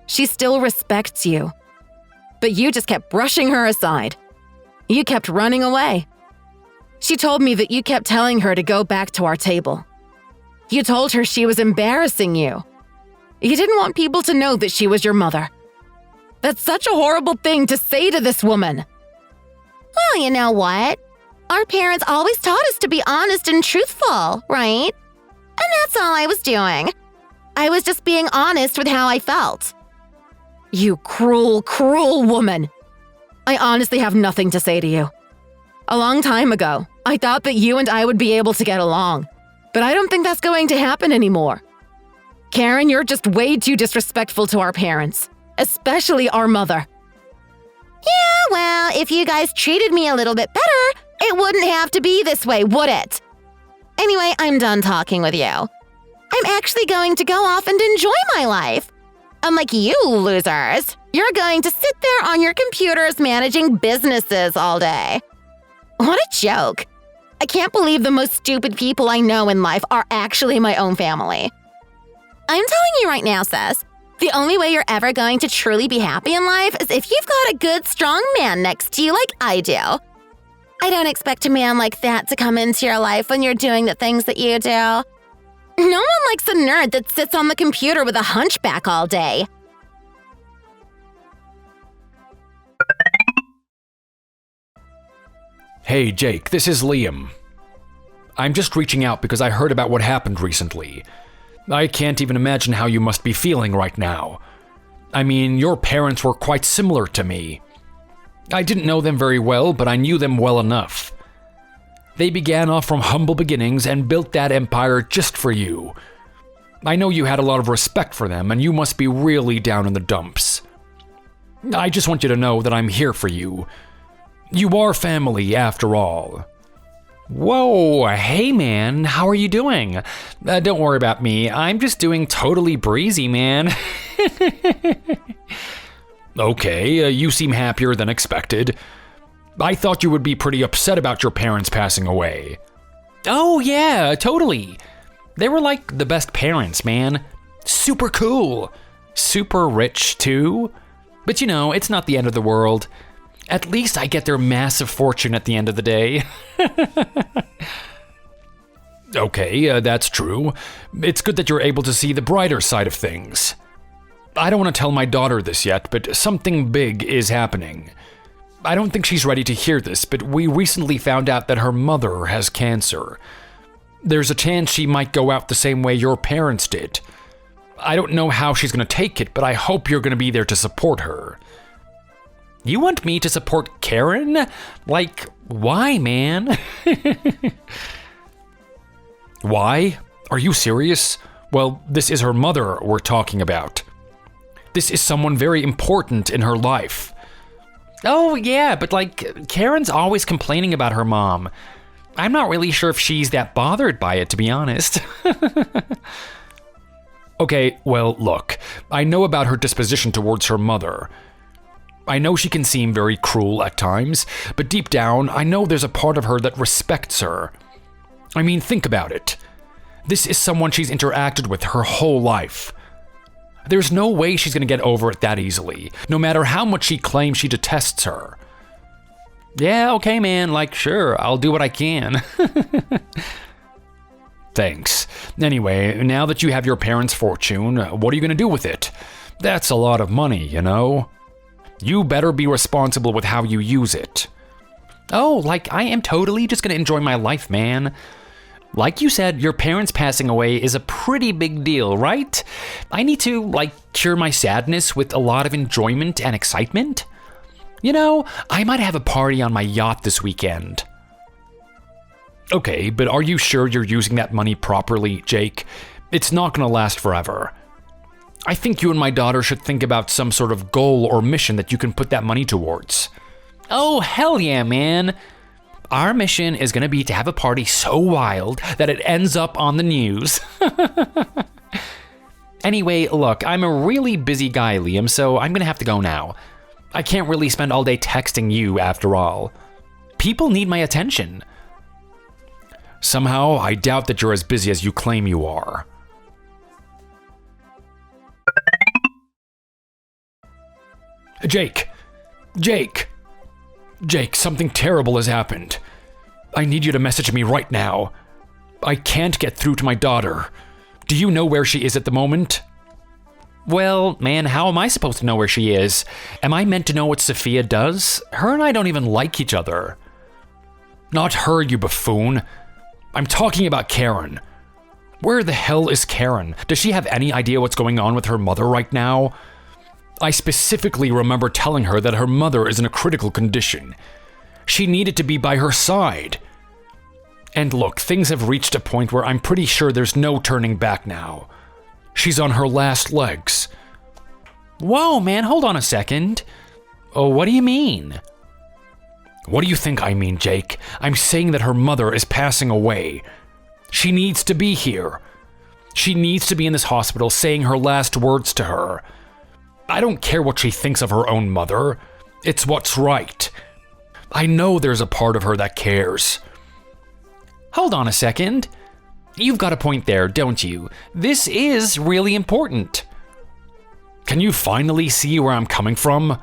She still respects you. But you just kept brushing her aside. You kept running away. She told me that you kept telling her to go back to our table. You told her she was embarrassing you. You didn't want people to know that she was your mother. That's such a horrible thing to say to this woman. Well, you know what? Our parents always taught us to be honest and truthful, right? And that's all I was doing. I was just being honest with how I felt. You cruel, cruel woman. I honestly have nothing to say to you. A long time ago, I thought that you and I would be able to get along, but I don't think that's going to happen anymore. Karen, you're just way too disrespectful to our parents, especially our mother. Yeah, well, if you guys treated me a little bit better, it wouldn't have to be this way, would it? Anyway, I'm done talking with you. I'm actually going to go off and enjoy my life. Unlike you losers, you're going to sit there on your computers managing businesses all day. What a joke. I can't believe the most stupid people I know in life are actually my own family. I'm telling you right now, sis, the only way you're ever going to truly be happy in life is if you've got a good, strong man next to you like I do. I don't expect a man like that to come into your life when you're doing the things that you do. No one likes a nerd that sits on the computer with a hunchback all day. Hey, Jake, this is Liam. I'm just reaching out because I heard about what happened recently. I can't even imagine how you must be feeling right now. I mean, your parents were quite similar to me. I didn't know them very well, but I knew them well enough. They began off from humble beginnings and built that empire just for you. I know you had a lot of respect for them, and you must be really down in the dumps. I just want you to know that I'm here for you. You are family, after all. Whoa, hey man, how are you doing? Don't worry about me, I'm just doing totally breezy, man. Okay, you seem happier than expected. I thought you would be pretty upset about your parents passing away. Oh yeah, totally. They were like the best parents, man. Super cool. Super rich, too. But you know, it's not the end of the world. At least I get their massive fortune at the end of the day. Okay, that's true. It's good that you're able to see the brighter side of things. I don't want to tell my daughter this yet, but something big is happening. I don't think she's ready to hear this, but we recently found out that her mother has cancer. There's a chance she might go out the same way your parents did. I don't know how she's going to take it, but I hope you're going to be there to support her. You want me to support Karen? Like, why, man? Why? Are you serious? Well, this is her mother we're talking about. This is someone very important in her life. Oh, yeah, but like, Karen's always complaining about her mom. I'm not really sure if she's that bothered by it, to be honest. Okay, well, look, I know about her disposition towards her mother. I know she can seem very cruel at times, but deep down, I know there's a part of her that respects her. I mean, think about it. This is someone she's interacted with her whole life. There's no way she's gonna get over it that easily, no matter how much she claims she detests her. Yeah, okay, man, like, sure, I'll do what I can. Thanks. Anyway, now that you have your parents' fortune, what are you gonna do with it? That's a lot of money, you know? You better be responsible with how you use it. Oh, like, I am totally just gonna enjoy my life, man. Like you said, your parents passing away is a pretty big deal, right? I need to, like, cure my sadness with a lot of enjoyment and excitement. You know, I might have a party on my yacht this weekend. Okay, but are you sure you're using that money properly, Jake? It's not gonna last forever. I think you and my daughter should think about some sort of goal or mission that you can put that money towards. Oh, hell yeah, man. Our mission is gonna be to have a party so wild that it ends up on the news. Anyway, look, I'm a really busy guy, Liam, so I'm gonna have to go now. I can't really spend all day texting you, after all. People need my attention. Somehow, I doubt that you're as busy as you claim you are. Jake! Jake! Jake, something terrible has happened. I need you to message me right now. I can't get through to my daughter. Do you know where she is at the moment? Well, man, how am I supposed to know where she is? Am I meant to know what Sophia does? Her and I don't even like each other. Not her, you buffoon. I'm talking about Karen. Where the hell is Karen? Does she have any idea what's going on with her mother right now? I specifically remember telling her that her mother is in a critical condition. She needed to be by her side. And look, things have reached a point where I'm pretty sure there's no turning back now. She's on her last legs. Whoa, man, hold on a second. Oh, what do you mean? What do you think I mean, Jake? I'm saying that her mother is passing away. She needs to be here. She needs to be in this hospital saying her last words to her. I don't care what she thinks of her own mother. It's what's right. I know there's a part of her that cares. Hold on a second. You've got a point there, don't you? This is really important. Can you finally see where I'm coming from?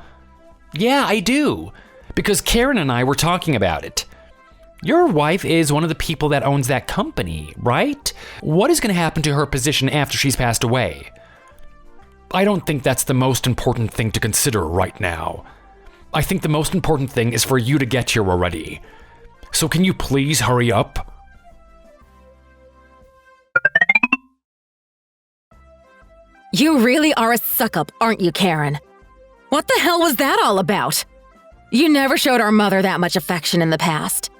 Yeah, I do. Because Karen and I were talking about it. Your wife is one of the people that owns that company, right? What is going to happen to her position after she's passed away? I don't think that's the most important thing to consider right now. I think the most important thing is for you to get here already. So can you please hurry up? You really are a suck-up, aren't you, Karen? What the hell was that all about? You never showed our mother that much affection in the past.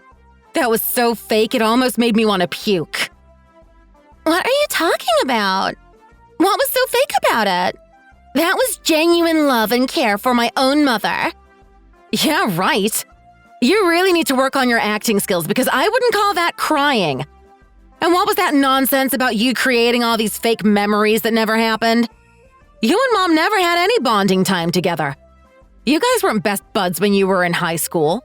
That was so fake it almost made me want to puke. What are you talking about? What was so fake about it? That was genuine love and care for my own mother. Yeah, right. You really need to work on your acting skills because I wouldn't call that crying. And what was that nonsense about you creating all these fake memories that never happened? You and Mom never had any bonding time together. You guys weren't best buds when you were in high school.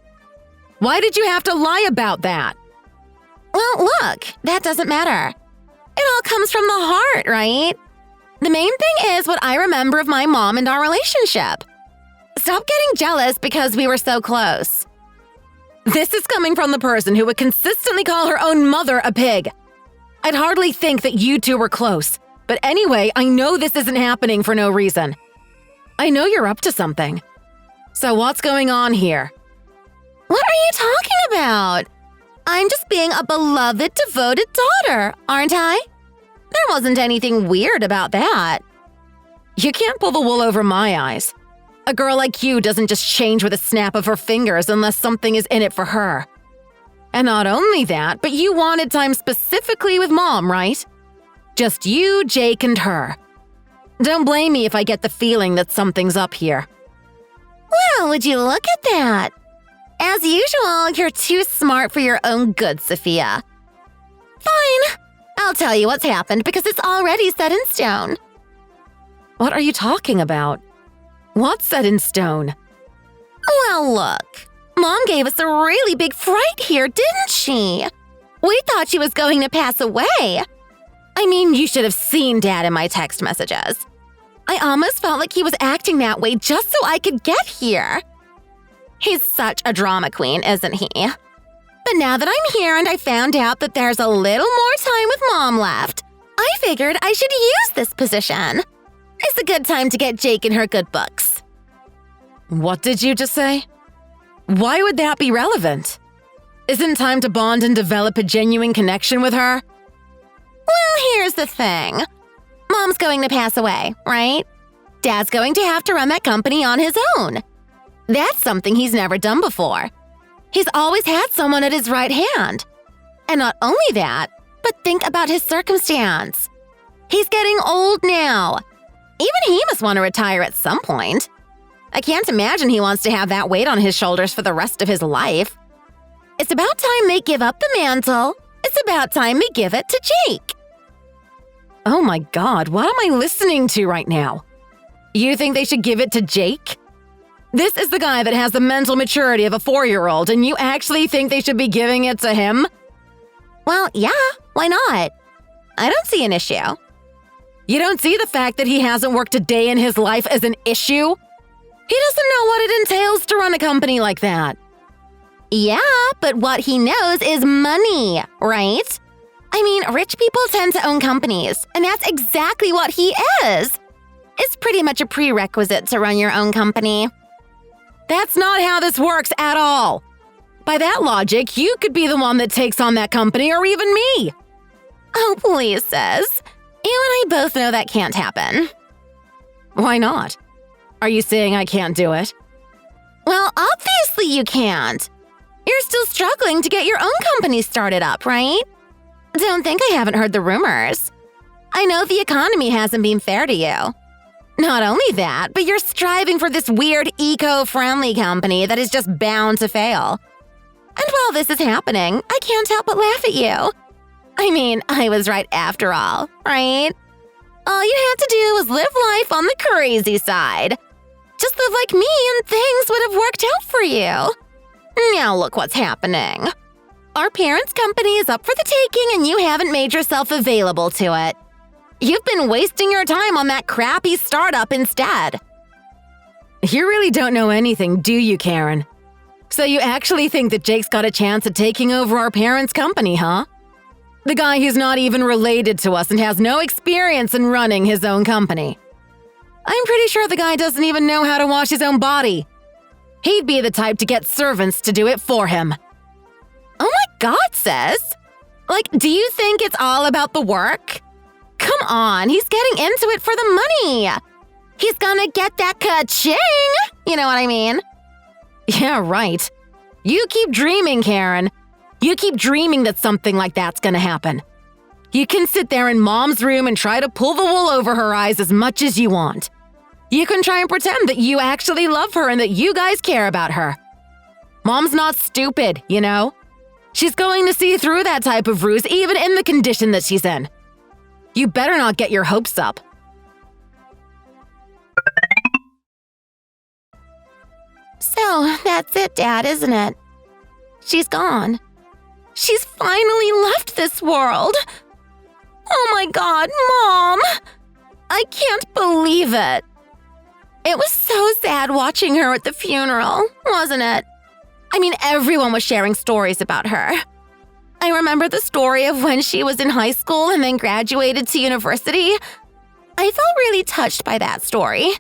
Why did you have to lie about that? Well, look, that doesn't matter. It all comes from the heart, right? The main thing is what I remember of my mom and our relationship. Stop getting jealous because we were so close. This is coming from the person who would consistently call her own mother a pig. I'd hardly think that you two were close. But anyway, I know this isn't happening for no reason. I know you're up to something. So what's going on here? What are you talking about? I'm just being a beloved, devoted daughter, aren't I? There wasn't anything weird about that. You can't pull the wool over my eyes. A girl like you doesn't just change with a snap of her fingers unless something is in it for her. And not only that, but you wanted time specifically with Mom, right? Just you, Jake, and her. Don't blame me if I get the feeling that something's up here. Well, would you look at that? As usual, you're too smart for your own good, Sophia. Fine. I'll tell you what's happened because it's already set in stone. What are you talking about? What's set in stone? Well, look. Mom gave us a really big fright here, didn't she? We thought she was going to pass away. I mean, you should have seen Dad in my text messages. I almost felt like he was acting that way just so I could get here. He's such a drama queen, isn't he? But now that I'm here and I found out that there's a little more time with Mom left, I figured I should use this position. It's a good time to get Jake in her good books. What did you just say? Why would that be relevant? Isn't time to bond and develop a genuine connection with her? Well, here's the thing. Mom's going to pass away, right? Dad's going to have to run that company on his own. That's something he's never done before. He's always had someone at his right hand. And not only that, but think about his circumstance. He's getting old now. Even he must want to retire at some point. I can't imagine he wants to have that weight on his shoulders for the rest of his life. It's about time they give up the mantle. It's about time we give it to Jake. Oh my God, what am I listening to right now? You think they should give it to Jake? This is the guy that has the mental maturity of a 4-year-old, and you actually think they should be giving it to him? Well, yeah, why not? I don't see an issue. You don't see the fact that he hasn't worked a day in his life as an issue? He doesn't know what it entails to run a company like that. Yeah, but what he knows is money, right? I mean, rich people tend to own companies, and that's exactly what he is. It's pretty much a prerequisite to run your own company. That's not how this works at all. By that logic, you could be the one that takes on that company or even me. Oh, please, sis. You and I both know that can't happen. Why not? Are you saying I can't do it? Well, obviously you can't. You're still struggling to get your own company started up, right? Don't think I haven't heard the rumors. I know the economy hasn't been fair to you. Not only that, but you're striving for this weird eco-friendly company that is just bound to fail. And while this is happening, I can't help but laugh at you. I mean, I was right after all, right? All you had to do was live life on the crazy side. Just live like me and things would have worked out for you. Now look what's happening. Our parents' company is up for the taking and you haven't made yourself available to it. You've been wasting your time on that crappy startup instead. You really don't know anything, do you, Karen? So you actually think that Jake's got a chance at taking over our parents' company, huh? The guy who's not even related to us and has no experience in running his own company. I'm pretty sure the guy doesn't even know how to wash his own body. He'd be the type to get servants to do it for him. Oh my God, sis. Like, do you think it's all about the work? Come on, he's getting into it for the money. He's gonna get that ka-ching. You know what I mean? Yeah, right. You keep dreaming, Karen. You keep dreaming that something like that's gonna happen. You can sit there in Mom's room and try to pull the wool over her eyes as much as you want. You can try and pretend that you actually love her and that you guys care about her. Mom's not stupid, you know? She's going to see through that type of ruse even in the condition that she's in. You better not get your hopes up. So, that's it, Dad, isn't it? She's gone. She's finally left this world. Oh my God, Mom! I can't believe it. It was so sad watching her at the funeral, wasn't it? I mean, everyone was sharing stories about her. I remember the story of when she was in high school and then graduated to university. I felt really touched by that story.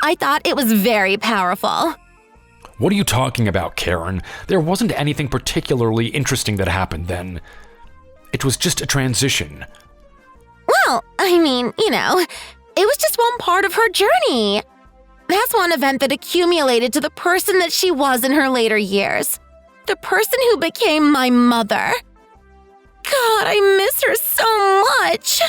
I thought it was very powerful. What are you talking about, Karen? There wasn't anything particularly interesting that happened then. It was just a transition. Well, I mean, it was just one part of her journey. That's one event that accumulated to the person that she was in her later years. The person who became my mother. God, I miss her so much.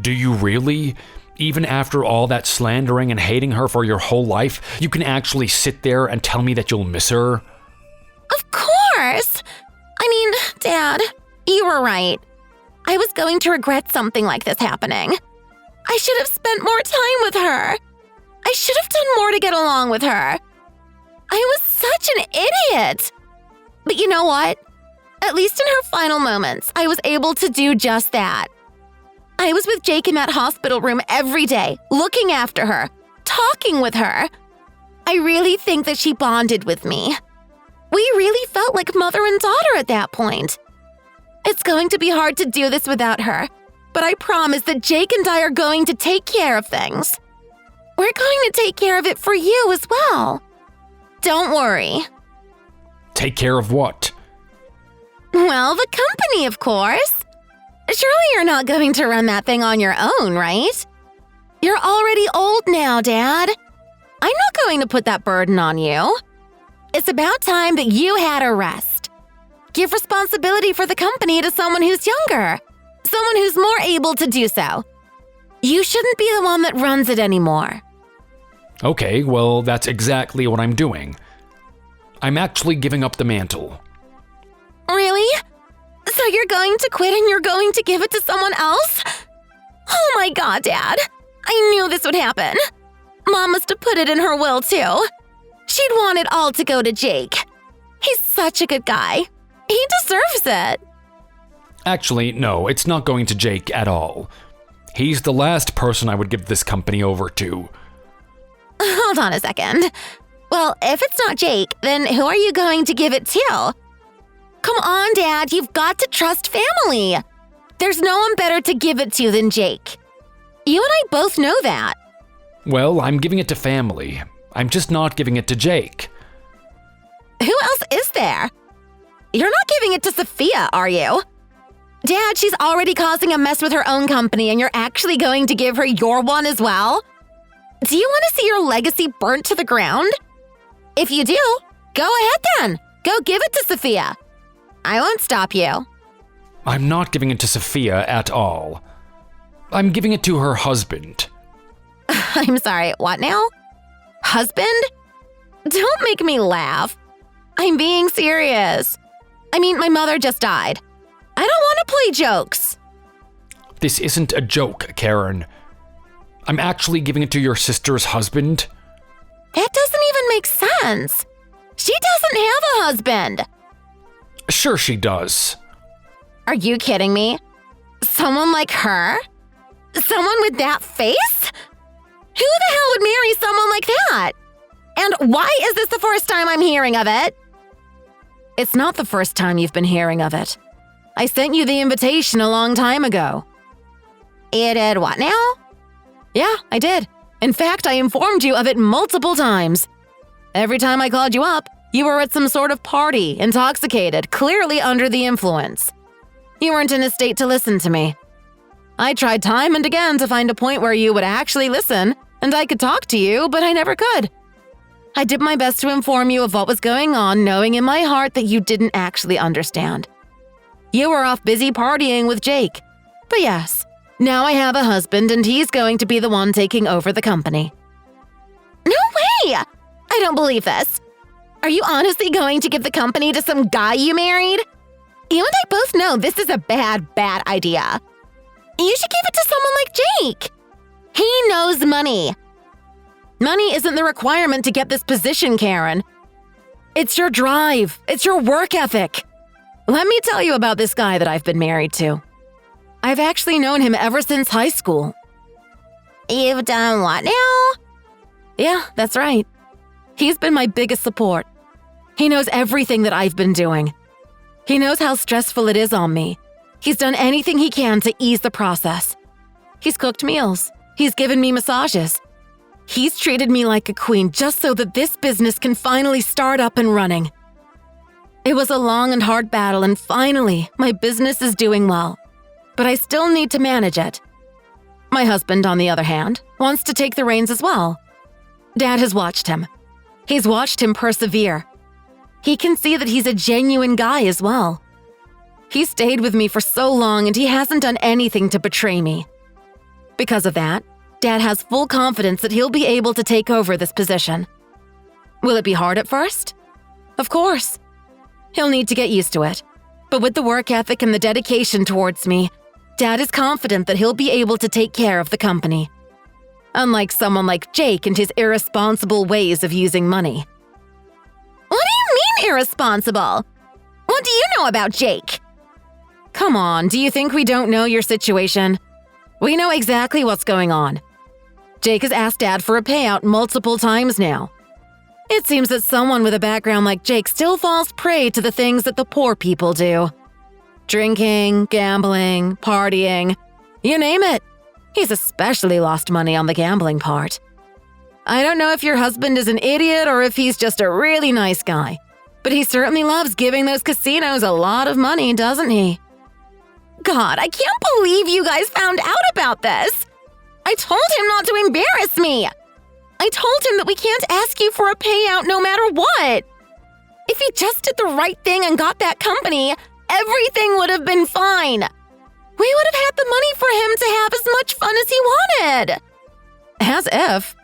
Do you really? Even after all that slandering and hating her for your whole life, you can actually sit there and tell me that you'll miss her? Of course. I mean, Dad, you were right. I was going to regret something like this happening. I should have spent more time with her. I should have done more to get along with her. I was such an idiot. But you know what? At least in her final moments, I was able to do just that. I was with Jake in that hospital room every day, looking after her, talking with her. I really think that she bonded with me. We really felt like mother and daughter at that point. It's going to be hard to do this without her, but I promise that Jake and I are going to take care of things. We're going to take care of it for you as well. Don't worry. Take care of what? Well, the company, of course. Surely you're not going to run that thing on your own, right? You're already old now, Dad. I'm not going to put that burden on you. It's about time that you had a rest. Give responsibility for the company to someone who's younger, someone who's more able to do so. You shouldn't be the one that runs it anymore. Okay, well, that's exactly what I'm doing. I'm actually giving up the mantle. Really? So you're going to quit and you're going to give it to someone else? Oh my God, Dad. I knew this would happen. Mom must have put it in her will, too. She'd want it all to go to Jake. He's such a good guy. He deserves it. Actually, no, it's not going to Jake at all. He's the last person I would give this company over to. Hold on a second. Well, if it's not Jake, then who are you going to give it to? Come on, Dad, you've got to trust family. There's no one better to give it to than Jake. You and I both know that. Well, I'm giving it to family. I'm just not giving it to Jake. Who else is there? You're not giving it to Sophia, are you? Dad, she's already causing a mess with her own company and you're actually going to give her your one as well? Do you want to see your legacy burnt to the ground? If you do, go ahead then. Go give it to Sophia. I won't stop you. I'm not giving it to Sophia at all. I'm giving it to her husband. I'm sorry, what now? Husband? Don't make me laugh. I'm being serious. I mean, my mother just died. I don't want to play jokes. This isn't a joke, Karen. I'm actually giving it to your sister's husband. That doesn't even make sense. She doesn't have a husband. Sure she does. Are you kidding me? Someone like her? Someone with that face? Who the hell would marry someone like that? And why is this the first time I'm hearing of it? It's not the first time you've been hearing of it. I sent you the invitation a long time ago. You did what now? Yeah, I did. In fact, I informed you of it multiple times. Every time I called you up, you were at some sort of party, intoxicated, clearly under the influence. You weren't in a state to listen to me. I tried time and again to find a point where you would actually listen, and I could talk to you, but I never could. I did my best to inform you of what was going on, knowing in my heart that you didn't actually understand. You were off busy partying with Jake. But yes, now I have a husband, and he's going to be the one taking over the company. No way! I don't believe this. Why would you give it to someone else? Who the hell would marry someone like that? And why is this the first time I'm hearing of it? It's not the first time you've been hearing of it. I sent you the invitation a long time ago. You were at some sort of party, intoxicated, clearly under the influence. You weren't in a state to listen to me. I did my best to inform you of what was going on, knowing in my heart that you didn't actually understand. You were off busy partying with Jake. But yes, now I have a husband, and he's going to be the one taking over the company. No way! I don't believe this. Are you honestly going to give the company to some guy you married? You and I both know this is a bad idea. You should give it to someone like Jake. He knows money. Money isn't the requirement to get this position, Karen. It's your drive. It's your work ethic. Let me tell you about this guy that I've been married to. I've actually known him ever since high school. You've done what now? Yeah, that's right. He's been my biggest support. He knows everything that I've been doing. He knows how stressful it is on me. He's done anything he can to ease the process. He's cooked meals. He's given me massages. He's treated me like a queen just so that this business can finally start up and running. It was a long and hard battle, and finally, my business is doing well. But I still need to manage it. My husband, on the other hand, wants to take the reins as well. Dad has watched him. He's watched him persevere. He can see that he's a genuine guy as well. He stayed with me for so long, and he hasn't done anything to betray me. Because of that, Dad has full confidence that he'll be able to take over this position. Will it be hard at first? Of course. He'll need to get used to it. But with the work ethic and the dedication towards me, Dad is confident that he'll be able to take care of the company. Unlike someone like Jake and his irresponsible ways of using money. What do you mean irresponsible? What do you know about Jake? Come on, do you think we don't know your situation? We know exactly what's going on. Jake has asked Dad for a payout multiple times now. It seems that someone with a background like Jake still falls prey to the things that the poor people do. Drinking, gambling, partying, you name it. He's especially lost money on the gambling part. I don't know if your husband is an idiot or if he's just a really nice guy, but he certainly loves giving those casinos a lot of money, doesn't he? God, I can't believe you guys found out about this. I told him not to embarrass me. I told him that we can't ask you for a payout no matter what. If he just did the right thing and got that company, everything would have been fine. We would have had the money for him to have as much fun as he wanted. As if.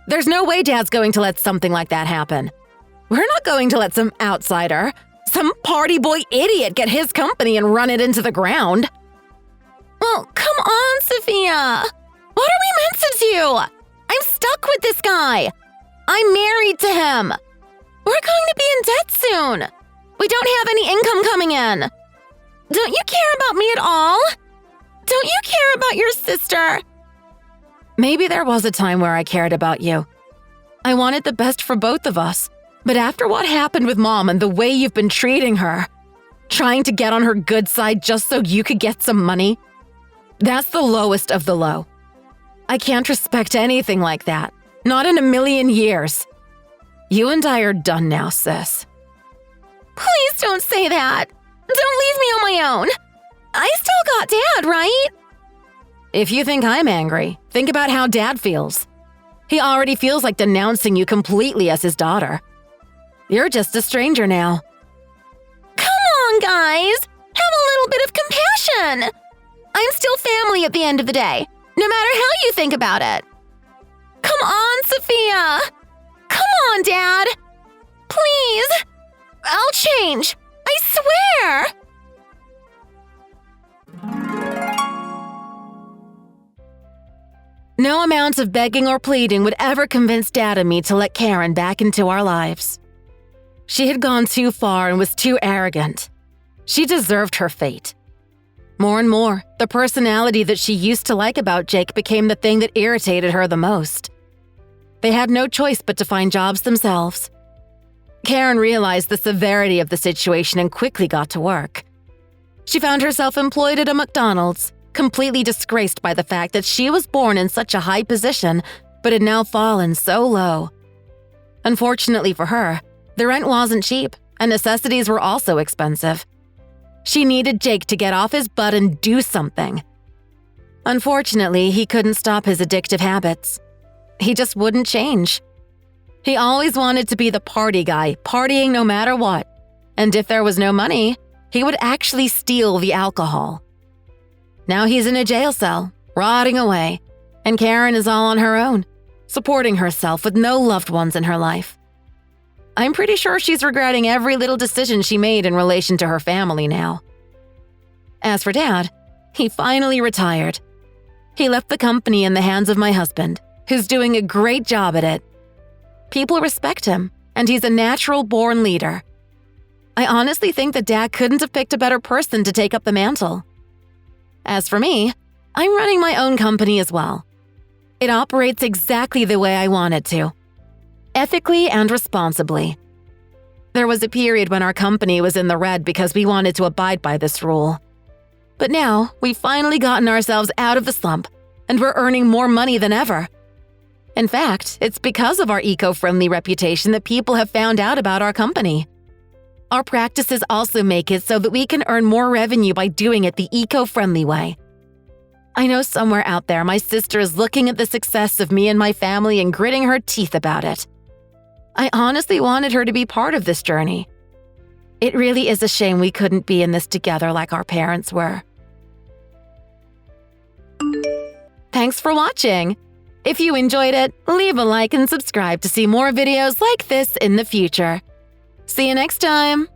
There's no way Dad's going to let something like that happen. We're not going to let some outsider, some party boy idiot get his company and run it into the ground. Well, come on, Sophia. What are we meant to do? I'm stuck with this guy. I'm married to him. We're going to be in debt soon. We don't have any income coming in. Don't you care about me at all? Don't you care about your sister? Maybe there was a time where I cared about you. I wanted the best for both of us. But after what happened with Mom and the way you've been treating her, trying to get on her good side just so you could get some money, that's the lowest of the low. I can't respect anything like that. Not in a million years. You and I are done now, sis. Please don't say that. Don't leave me on my own. I still got Dad, right? If you think I'm angry, think about how Dad feels. He already feels like denouncing you completely as his daughter. You're just a stranger now. Come on, guys. Have a little bit of compassion. I'm still family at the end of the day, no matter how you think about it. Come on, Sophia. Come on, Dad. Please. I'll change. I swear. No amount of begging or pleading would ever convince Dad and me to let Karen back into our lives. She had gone too far and was too arrogant. She deserved her fate. More and more, the personality that she used to like about Jake became the thing that irritated her the most. They had no choice but to find jobs themselves. Karen realized the severity of the situation and quickly got to work. She found herself employed at a McDonald's, completely disgraced by the fact that she was born in such a high position but had now fallen so low. Unfortunately for her, the rent wasn't cheap and necessities were also expensive. She needed Jake to get off his butt and do something. Unfortunately, he couldn't stop his addictive habits. He just wouldn't change. He always wanted to be the party guy, partying no matter what. And if there was no money, he would actually steal the alcohol. Now he's in a jail cell, rotting away, and Karen is all on her own, supporting herself with no loved ones in her life. I'm pretty sure she's regretting every little decision she made in relation to her family now. As for Dad, he finally retired. He left the company in the hands of my husband, who's doing a great job at it. People respect him, and he's a natural-born leader. I honestly think that Dad couldn't have picked a better person to take up the mantle. As for me, I'm running my own company as well. It operates exactly the way I want it to, ethically and responsibly. There was a period when our company was in the red because we wanted to abide by this rule. But now, we've finally gotten ourselves out of the slump, and we're earning more money than ever. In fact, it's because of our eco-friendly reputation that people have found out about our company. Our practices also make it so that we can earn more revenue by doing it the eco-friendly way. I know somewhere out there my sister is looking at the success of me and my family and gritting her teeth about it. I honestly wanted her to be part of this journey. It really is a shame we couldn't be in this together like our parents were. Thanks for watching! If you enjoyed it, leave a like and subscribe to see more videos like this in the future. See you next time!